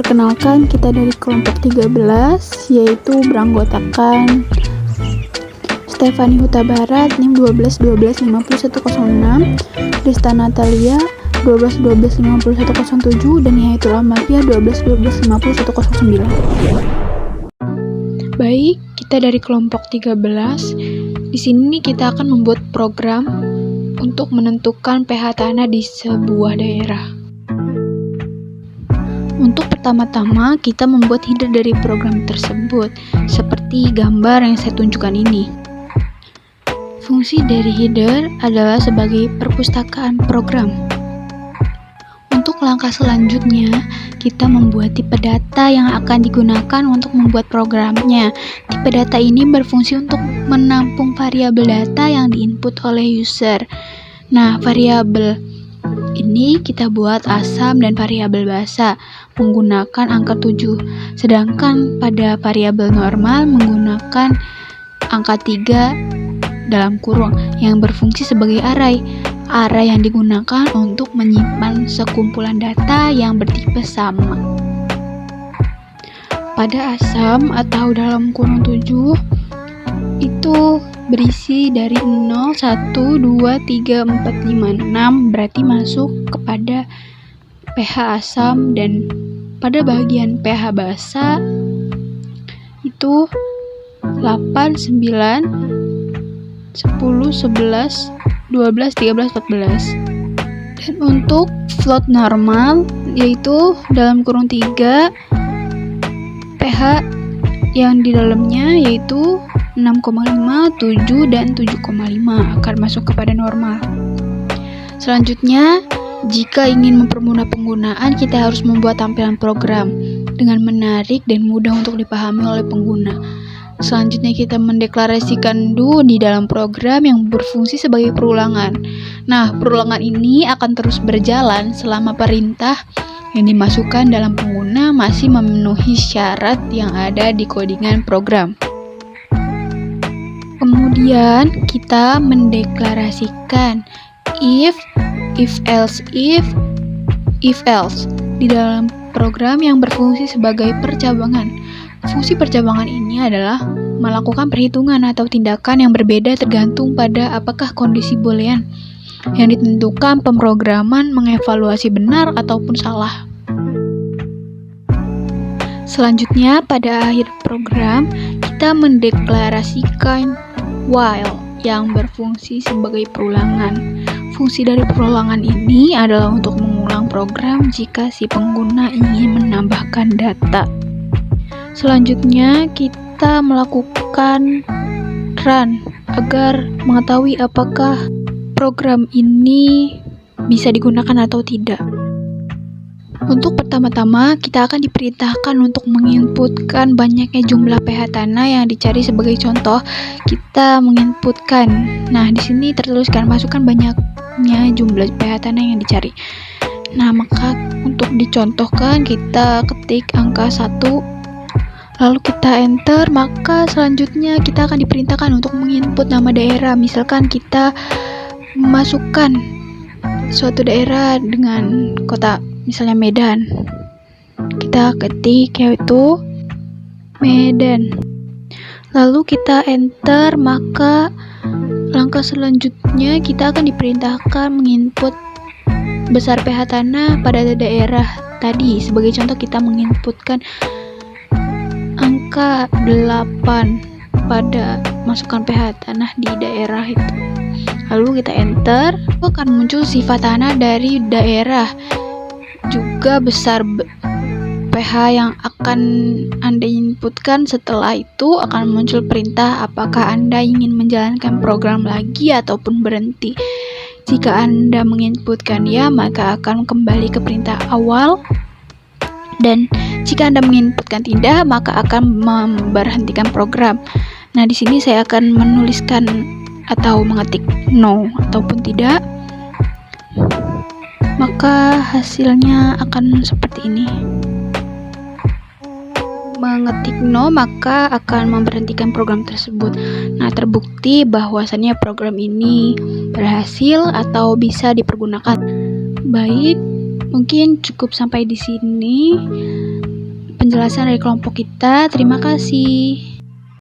Perkenalkan, kita dari kelompok 13, yaitu beranggotakan Stefani Huta Barat, NIM 12 Rista Natalia 12 dan Nihayatul Amalia 12 Baik, kita dari kelompok 13. Di sini kita akan membuat program untuk menentukan pH tanah di sebuah daerah. Untuk pertama-tama, kita membuat header dari program tersebut, seperti gambar yang saya tunjukkan ini. Fungsi dari header adalah sebagai perpustakaan program. Untuk langkah selanjutnya, kita membuat tipe data yang akan digunakan untuk membuat programnya. Tipe data ini berfungsi untuk menampung variabel data yang diinput oleh user. Nah, variabel ini kita buat asam dan variabel basa menggunakan angka 7. Sedangkan pada variabel normal menggunakan angka 3 dalam kurung yang berfungsi sebagai array. Array yang digunakan untuk menyimpan sekumpulan data yang bertipe sama. Pada asam atau dalam kurung 7 itu berisi dari 0, 1, 2, 3, 4, 5, 6 berarti masuk kepada pH asam, dan pada bagian pH basa itu 8, 9, 10, 11, 12, 13, 14. Dan untuk float normal yaitu dalam kurung 3 pH yang di dalamnya yaitu 6,5, 7, dan 7,5 akan masuk kepada normal. Selanjutnya, jika ingin mempermudah penggunaan, kita harus membuat tampilan program dengan menarik dan mudah untuk dipahami oleh pengguna. Selanjutnya kita mendeklarasikan do di dalam program yang berfungsi sebagai perulangan. Nah, perulangan ini akan terus berjalan selama perintah yang dimasukkan dalam pengguna masih memenuhi syarat yang ada di codingan program. Kemudian kita mendeklarasikan if else di dalam program yang berfungsi sebagai percabangan. Fungsi percabangan ini adalah melakukan perhitungan atau tindakan yang berbeda tergantung pada apakah kondisi boolean yang ditentukan pemrograman mengevaluasi benar ataupun salah. Selanjutnya, pada akhir program, kita mendeklarasikan while yang berfungsi sebagai perulangan. Fungsi dari perulangan ini adalah untuk mengulang program jika si pengguna ingin menambahkan data. Selanjutnya, kita melakukan run agar mengetahui apakah program ini bisa digunakan atau tidak. Untuk pertama-tama, kita akan diperintahkan untuk menginputkan banyaknya jumlah pH tanah yang dicari. Sebagai contoh, kita menginputkan. Nah, di sini tertuliskan masukkan banyaknya jumlah pH tanah yang dicari. Nah, maka untuk dicontohkan, kita ketik angka 1, lalu kita enter, maka selanjutnya kita akan diperintahkan untuk menginput nama daerah. Misalkan kita memasukkan suatu daerah dengan kota, misalnya Medan. Kita ketik yaitu Medan. Lalu kita enter, maka langkah selanjutnya kita akan diperintahkan menginput besar pH tanah pada daerah tadi. Sebagai contoh, kita menginputkan angka 8 pada masukan pH tanah di daerah itu. Lalu kita enter, akan muncul sifat tanah dari daerah, juga besar pH yang akan Anda inputkan. Setelah itu akan muncul perintah apakah Anda ingin menjalankan program lagi ataupun berhenti. Jika Anda menginputkan ya, maka akan kembali ke perintah awal. Dan jika Anda menginputkan tidak, maka akan memberhentikan program. Nah, di sini saya akan menuliskan atau mengetik no ataupun tidak. Maka hasilnya akan seperti ini. Mengetik no, maka akan memberhentikan program tersebut. Nah, terbukti bahwasannya program ini berhasil atau bisa dipergunakan. Baik, mungkin cukup sampai di sini. penjelasan dari kelompok kita. Terima kasih.